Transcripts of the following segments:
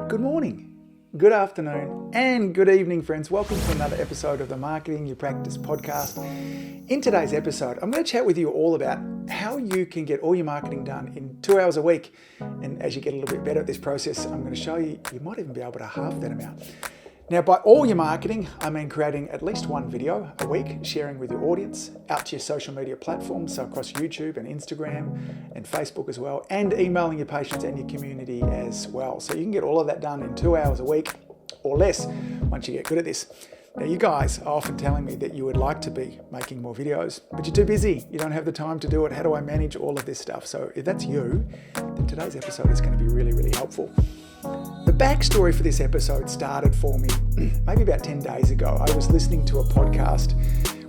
Good morning, good afternoon, and good evening, friends. Welcome to another episode of the Marketing Your Practice podcast. In today's episode, I'm going to chat with you all about how you can get all your marketing done in 2 hours a week. And as you get a little bit better at this process, I'm going to show you, you might even be able to halve that amount. Now, by all your marketing, I mean creating at least one video a week, sharing with your audience, out to your social media platforms, so across YouTube and Instagram and Facebook as well, and emailing your patients and your community as well. So you can get all of that done in 2 hours a week or less once you get good at this. Now, you guys are often telling me that you would like to be making more videos, but you're too busy. You don't have the time to do it. How do I manage all of this stuff? So if that's you, then today's episode is going to be really, really helpful. The backstory for this episode started for me maybe about 10 days ago. I was listening to a podcast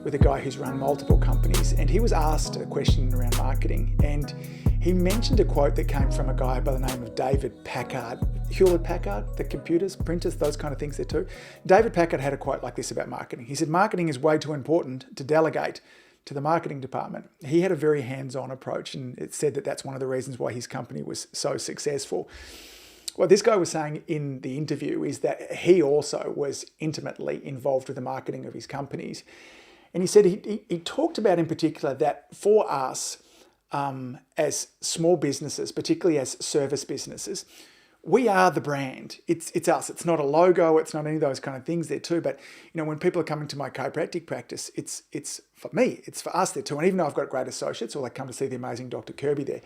with a guy who's run multiple companies, and he was asked a question around marketing, and he mentioned a quote that came from a guy by the name of David Packard. Hewlett-Packard, the computers, printers, those kind of things there too. David Packard had a quote like this about marketing. He said, "Marketing is way too important to delegate to the marketing department." He had a very hands-on approach, and it said that that's one of the reasons why his company was so successful. What this guy was saying in the interview is that he also was intimately involved with the marketing of his companies. And he said he talked about in particular that for us as small businesses, particularly as service businesses, we are the brand. It's us. It's not a logo. It's not any of those kind of things there too. But you know, when people are coming to my chiropractic practice, it's for me. It's for us there too. And even though I've got great associates, or they come to see the amazing Dr. Kirby there,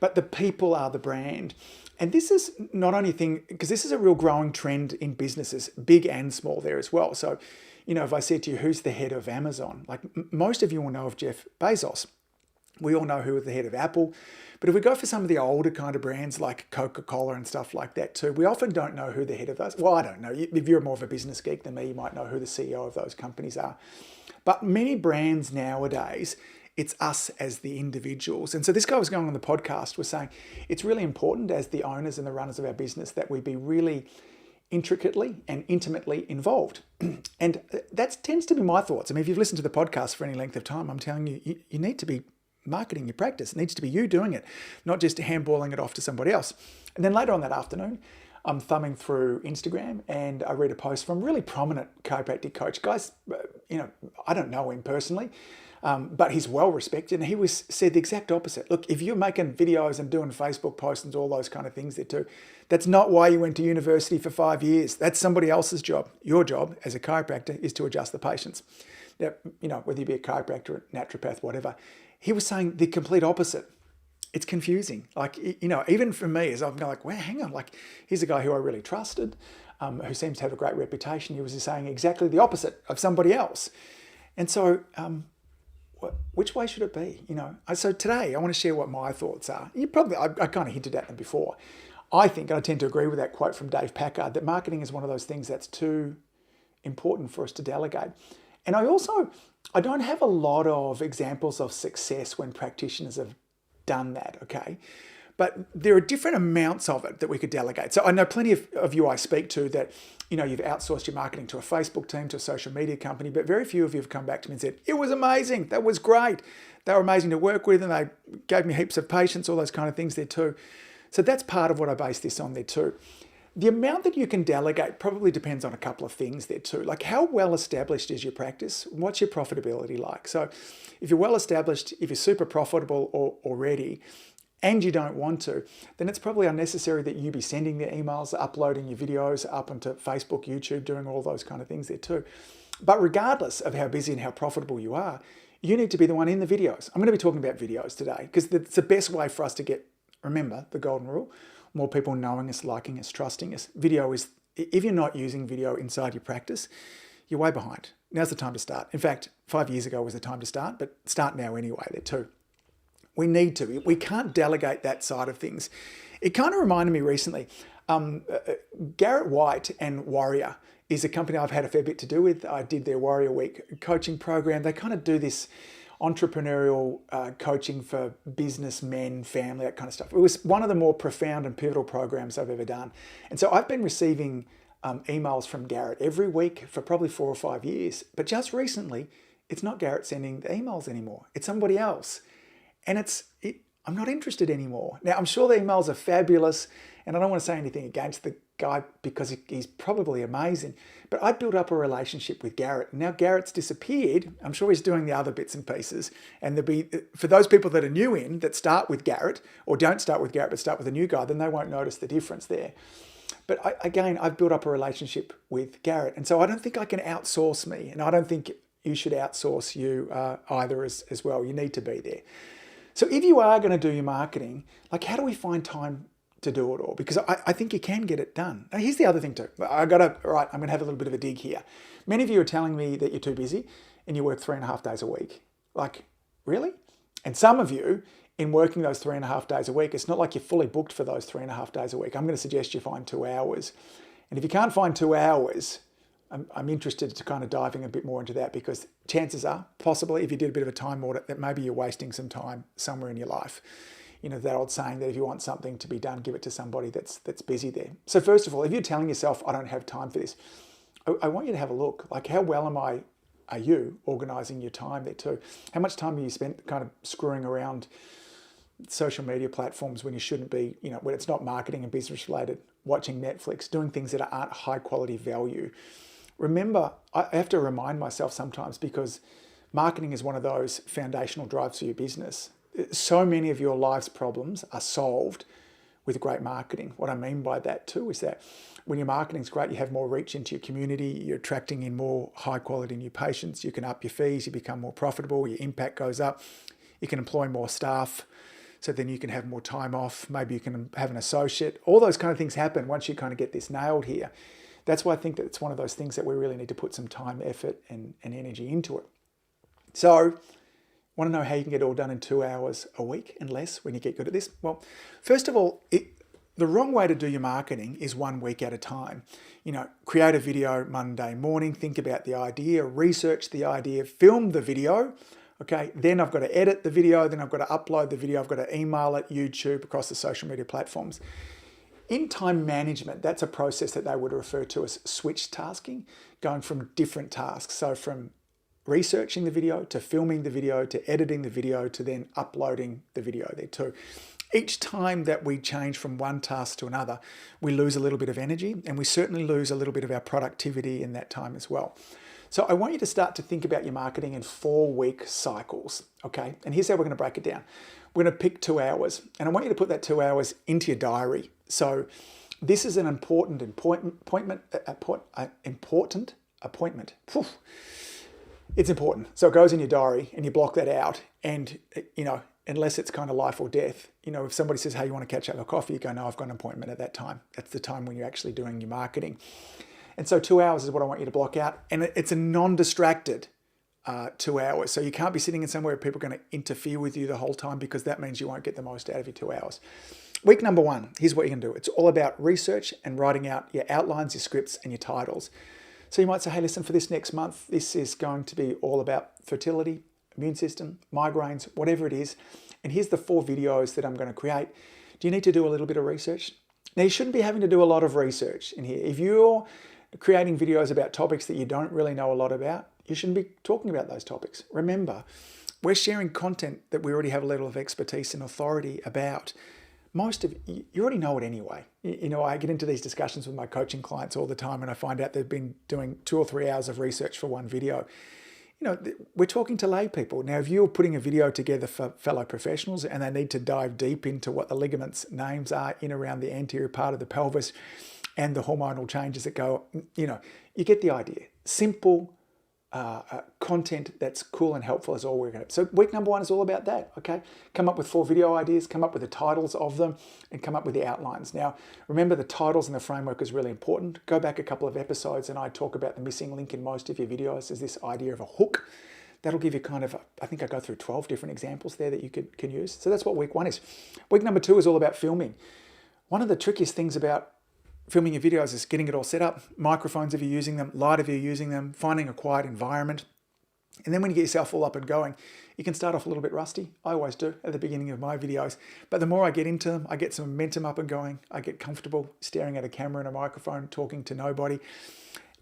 but the people are the brand. And this is not only a thing, because this is a real growing trend in businesses, big and small there as well. So, you know, if I said to you, who's the head of Amazon? Like most of you will know of Jeff Bezos. We all know who is the head of Apple. But if we go for some of the older kind of brands like Coca-Cola and stuff like that too, we often don't know who the head of those. Well, I don't know. If you're more of a business geek than me, you might know who the CEO of those companies are. But many brands nowadays, it's us as the individuals. And so this guy was going on the podcast, was saying it's really important as the owners and the runners of our business that we be really intricately and intimately involved. And that tends to be my thoughts. I mean, if you've listened to the podcast for any length of time, I'm telling you, you need to be marketing your practice. It needs to be you doing it, not just handballing it off to somebody else. And then later on that afternoon, I'm thumbing through Instagram and I read a post from a really prominent chiropractic coach. Guys, you know, I don't know him personally, but he's well respected, and he said the exact opposite. Look, if you're making videos and doing Facebook posts and all those kind of things there too, that's not why you went to university for 5 years. That's somebody else's job. Your job as a chiropractor is to adjust the patients. Now, you know, whether you be a chiropractor, a naturopath, whatever. He was saying the complete opposite. It's confusing. Like, you know, even for me, as I'm going like, well, hang on, like, here's a guy who I really trusted, who seems to have a great reputation. He was just saying exactly the opposite of somebody else. And so, which way should it be? You know, so today I want to share what my thoughts are. I kind of hinted at them before. I think, and I tend to agree with that quote from Dave Packard, that marketing is one of those things that's too important for us to delegate. And I don't have a lot of examples of success when practitioners have done that, okay? But there are different amounts of it that we could delegate. So I know plenty of you I speak to that, you know, you've outsourced your marketing to a Facebook team, to a social media company, but very few of you have come back to me and said, it was amazing, that was great. They were amazing to work with and they gave me heaps of patience, all those kind of things there too. So that's part of what I base this on there too. The amount that you can delegate probably depends on a couple of things there too. Like how well established is your practice? What's your profitability like? So if you're well established, if you're super profitable already, and you don't want to, then it's probably unnecessary that you be sending the emails, uploading your videos up onto Facebook, YouTube, doing all those kind of things there too. But regardless of how busy and how profitable you are, you need to be the one in the videos. I'm going to be talking about videos today because it's the best way for us to get, remember the golden rule, more people knowing us, liking us, trusting us. Video is, if you're not using video inside your practice, you're way behind. Now's the time to start. In fact, 5 years ago was the time to start, but start now anyway there too. We need to. We can't delegate that side of things. It kind of reminded me recently, Garrett White and Warrior is a company I've had a fair bit to do with. I did their Warrior Week coaching program. They kind of do this entrepreneurial coaching for businessmen, family, that kind of stuff. It was one of the more profound and pivotal programs I've ever done. And so I've been receiving emails from Garrett every week for probably 4 or 5 years. But just recently, it's not Garrett sending the emails anymore. It's somebody else. And I'm not interested anymore. Now, I'm sure the emails are fabulous, and I don't want to say anything against the guy because he's probably amazing. But I built up a relationship with Garrett. Now Garrett's disappeared. I'm sure he's doing the other bits and pieces. And for those people that are new that start with Garrett, or don't start with Garrett but start with a new guy, then they won't notice the difference there. But I've built up a relationship with Garrett. And so I don't think I can outsource me. And I don't think you should outsource you either as well. You need to be there. So if you are going to do your marketing, like, how do we find time to do it all? Because I think you can get it done. Now, here's the other thing too. I'm going to have a little bit of a dig here. Many of you are telling me that you're too busy and you work 3.5 days a week. Like, really? And some of you, in working those 3.5 days a week, it's not like you're fully booked for those 3.5 days a week. I'm going to suggest you find 2 hours. And if you can't find 2 hours, I'm interested to kind of diving a bit more into that, because chances are, possibly, if you did a bit of a time audit, that maybe you're wasting some time somewhere in your life. You know, that old saying that if you want something to be done, give it to somebody that's busy there. So first of all, if you're telling yourself, I don't have time for this, I want you to have a look. Like, how well are you organising your time there too? How much time have you spent kind of screwing around social media platforms when you shouldn't be, you know, when it's not marketing and business related, watching Netflix, doing things that aren't high quality value? Remember, I have to remind myself sometimes, because marketing is one of those foundational drives for your business. So many of your life's problems are solved with great marketing. What I mean by that too is that when your marketing's great, you have more reach into your community, you're attracting in more high quality new patients, you can up your fees, you become more profitable, your impact goes up, you can employ more staff, so then you can have more time off, maybe you can have an associate. All those kind of things happen once you kind of get this nailed here. That's why I think that it's one of those things that we really need to put some time, effort, and energy into it. So, want to know how you can get it all done in 2 hours a week and less when you get good at this? Well, first of all, the wrong way to do your marketing is 1 week at a time. You know, create a video Monday morning, think about the idea, research the idea, film the video. Okay, then I've got to edit the video, then I've got to upload the video, I've got to email it, YouTube, across the social media platforms. In time management, that's a process that they would refer to as switch tasking, going from different tasks. So from researching the video to filming the video to editing the video to then uploading the video there too. Each time that we change from one task to another, we lose a little bit of energy, and we certainly lose a little bit of our productivity in that time as well. So I want you to start to think about your marketing in 4-week cycles, okay? And here's how we're going to break it down. We're going to pick 2 hours, and I want you to put that 2 hours into your diary. So this is an important appointment. Whew. It's important. So it goes in your diary and you block that out. And, you know, unless it's kind of life or death, you know, if somebody says, hey, you want to catch up for coffee? You go, no, I've got an appointment at that time. That's the time when you're actually doing your marketing. And so 2 hours is what I want you to block out. And it's a non-distracted 2 hours. So you can't be sitting in somewhere where people are going to interfere with you the whole time, because that means you won't get the most out of your 2 hours. Week number 1, here's what you can do. It's all about research and writing out your outlines, your scripts, and your titles. So you might say, hey, listen, for this next month, this is going to be all about fertility, immune system, migraines, whatever it is. And here's the 4 videos that I'm going to create. Do you need to do a little bit of research? Now, you shouldn't be having to do a lot of research in here. If you're creating videos about topics that you don't really know a lot about, you shouldn't be talking about those topics. Remember, we're sharing content that we already have a level of expertise and authority about. Most of you already know it anyway. You know, I get into these discussions with my coaching clients all the time, and I find out they've been doing 2 or 3 hours of research for one video. You know, we're talking to lay people. Now, if you're putting a video together for fellow professionals and they need to dive deep into what the ligaments names are in around the anterior part of the pelvis and the hormonal changes that go, you know, you get the idea. Simple content that's cool and helpful is all we're going to. So week number 1 is all about that, okay? Come up with 4 video ideas, come up with the titles of them, and come up with the outlines. Now, remember, the titles and the framework is really important. Go back a couple of episodes and I talk about the missing link in most of your videos is this idea of a hook. That'll give you kind of, I think I go through 12 different examples there that you can use. So that's what week 1 is. Week number 2 is all about filming. One of the trickiest things about filming your videos is getting it all set up. Microphones if you're using them, light if you're using them, finding a quiet environment. And then when you get yourself all up and going, you can start off a little bit rusty. I always do at the beginning of my videos. But the more I get into them, I get some momentum up and going. I get comfortable staring at a camera and a microphone, talking to nobody.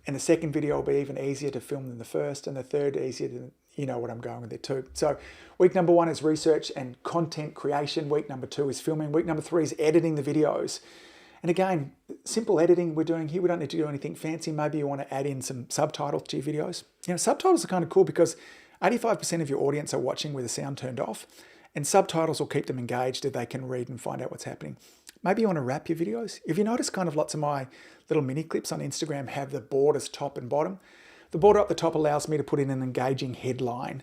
And the second video will be even easier to film than the first, and the third easier to, you know what I'm going with it too. So week number 1 is research and content creation. Week number 2 is filming. Week number 3 is editing the videos. And again, simple editing we're doing here. We don't need to do anything fancy. Maybe you want to add in some subtitles to your videos. Subtitles are kind of cool because 85% of your audience are watching with the sound turned off, and subtitles will keep them engaged if they can read and find out what's happening. Maybe you want to wrap your videos. If you notice, kind of lots of my little mini clips on Instagram have the borders top and bottom. The border up the top allows me to put in an engaging headline.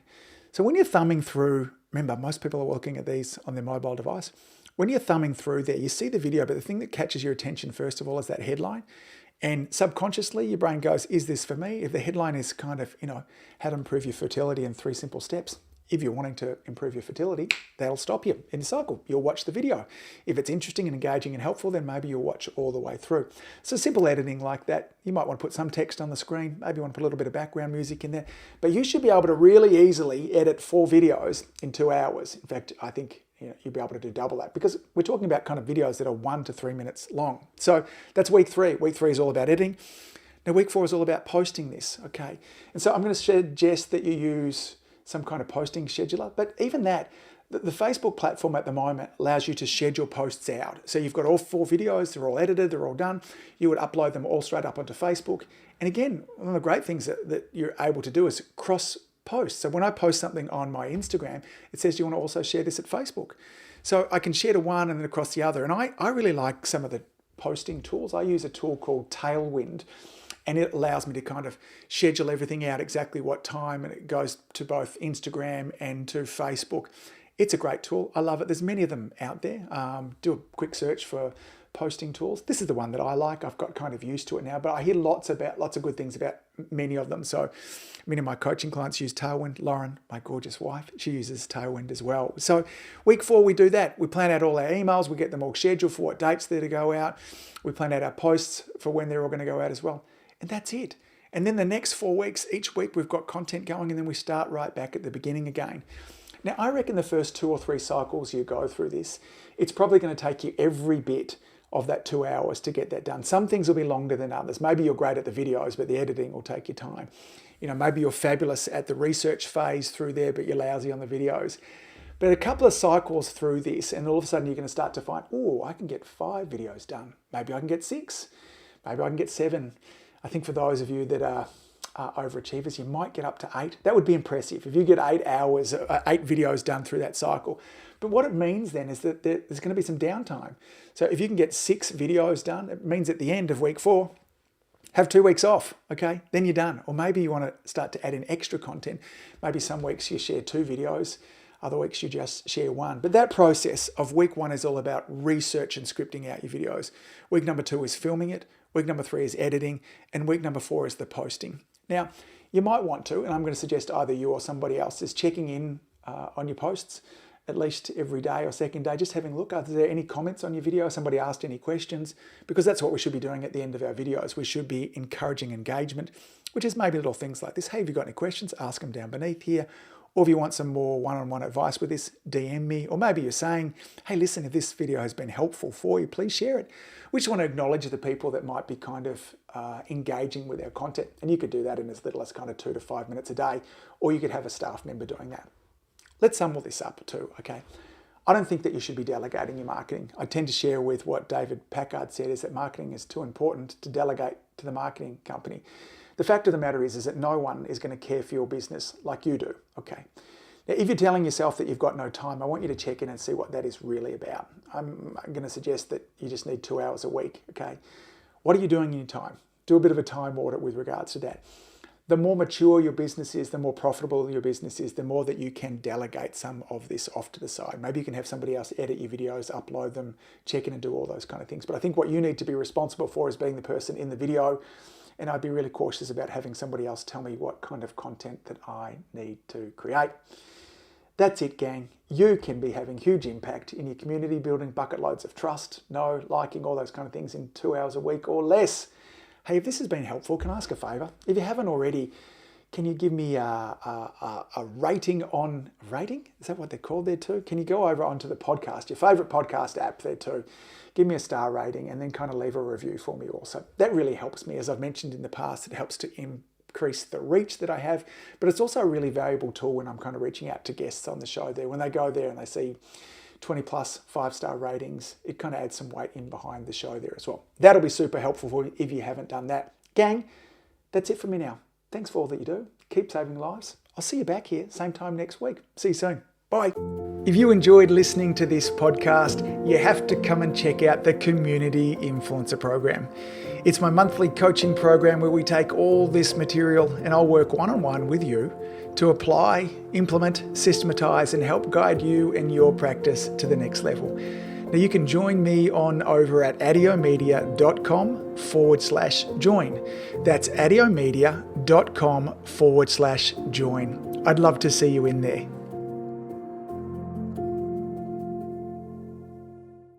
So when you're thumbing through, remember, most people are looking at these on their mobile device. When you're thumbing through there, you see the video, but the thing that catches your attention first of all is that headline. And subconsciously, your brain goes, is this for me? If the headline is kind of, how to improve your fertility in 3 simple steps, if you're wanting to improve your fertility, that'll stop you in the cycle. You'll watch the video. If it's interesting and engaging and helpful, then maybe you'll watch all the way through. So simple editing like that. You might want to put some text on the screen. Maybe you want to put a little bit of background music in there. But you should be able to really easily edit 4 videos in 2 hours. In fact, I think you'll be able to do double that because we're talking about kind of videos that are 1 to 3 minutes long. So that's week 3. Week 3 is all about editing. Now week 4 is all about posting this, okay? And so I'm going to suggest that you use some kind of posting scheduler, but even that, the Facebook platform at the moment allows you to schedule posts out. So you've got all 4 videos, they're all edited, they're all done. You would upload them all straight up onto Facebook. And again, one of the great things that you're able to do is cross post. So when I post something on my Instagram, it says, do you want to also share this at Facebook? So I can share to one and then across the other. And I really like some of the posting tools. I use a tool called Tailwind, and it allows me to kind of schedule everything out exactly what time, and it goes to both Instagram and to Facebook. It's a great tool. I love it. There's many of them out there. Do a quick search for posting tools. This is the one that I like. I've got kind of used to it now, but I hear lots of good things about many of them. So many of my coaching clients use Tailwind. Lauren, my gorgeous wife, she uses Tailwind as well. So week 4, we do that. We plan out all our emails. We get them all scheduled for what dates they're to go out. We plan out our posts for when they're all going to go out as well. And that's it. And then the next 4 weeks, each week we've got content going, and then we start right back at the beginning again. Now, I reckon the first 2 or 3 cycles you go through this, it's probably going to take you every bit of that 2 hours to get that done. Some things will be longer than others. Maybe you're great at the videos, but the editing will take your time. Maybe you're fabulous at the research phase through there, but you're lousy on the videos. But a couple of cycles through this, and all of a sudden you're going to start to find, I can get 5 videos done. Maybe I can get 6. Maybe I can get 7. I think for those of you that are overachievers, you might get up to 8. That would be impressive if you get 8 hours, 8 videos done through that cycle. But what it means then is that there's going to be some downtime. So if you can get 6 videos done, it means at the end of week 4, have 2 weeks off, okay? Then you're done. Or maybe you want to start to add in extra content. Maybe some weeks you share 2 videos, other weeks you just share 1. But that process of week 1 is all about research and scripting out your videos. Week number 2 is filming it. Week number 3 is editing. And week number 4 is the posting. Now, you might want to, and I'm going to suggest either you or somebody else is checking in on your posts at least every day or second day, just having a look. Are there any comments on your video? Somebody asked any questions? Because that's what we should be doing at the end of our videos. We should be encouraging engagement, which is maybe little things like this. Hey, have you got any questions? Ask them down beneath here. Or if you want some more one-on-one advice with this, DM me. Or maybe you're saying, hey, listen, if this video has been helpful for you, please share it. We just want to acknowledge the people that might be kind of engaging with our content. And you could do that in as little as kind of 2 to 5 minutes a day, or you could have a staff member doing that. Let's sum all this up too, okay? I don't think that you should be delegating your marketing. I tend to share with what David Packard said, is that marketing is too important to delegate to the marketing company. The fact of the matter is that no one is going to care for your business like you do, okay? Now, if you're telling yourself that you've got no time, I want you to check in and see what that is really about. I'm going to suggest that you just need 2 hours a week, okay? What are you doing in your time? Do a bit of a time audit with regards to that. The more mature your business is, the more profitable your business is, the more that you can delegate some of this off to the side. Maybe you can have somebody else edit your videos, upload them, check in and do all those kind of things. But I think what you need to be responsible for is being the person in the video. And I'd be really cautious about having somebody else tell me what kind of content that I need to create. That's it, gang. You can be having huge impact in your community, building bucket loads of trust, liking, all those kind of things in 2 hours a week or less. Hey, if this has been helpful, can I ask a favor? If you haven't already, can you give me a rating on rating? Is that what they're called there too? Can you go over onto the podcast, your favorite podcast app there too? Give me a star rating and then kind of leave a review for me also. That really helps me. As I've mentioned in the past, it helps to increase the reach that I have, but it's also a really valuable tool when I'm kind of reaching out to guests on the show there. When they go there and they see 20 plus 5-star ratings. It kind of adds some weight in behind the show there as well. That'll be super helpful for you if you haven't done that. Gang, that's it for me now. Thanks for all that you do. Keep saving lives. I'll see you back here, same time next week. See you soon. Bye. If you enjoyed listening to this podcast, you have to come and check out the Community Influencer Program. It's my monthly coaching program where we take all this material and I'll work one-on-one with you to apply, implement, systematize, and help guide you and your practice to the next level. Now you can join me on over at adiomedia.com/join. That's adiomedia.com/join. I'd love to see you in there.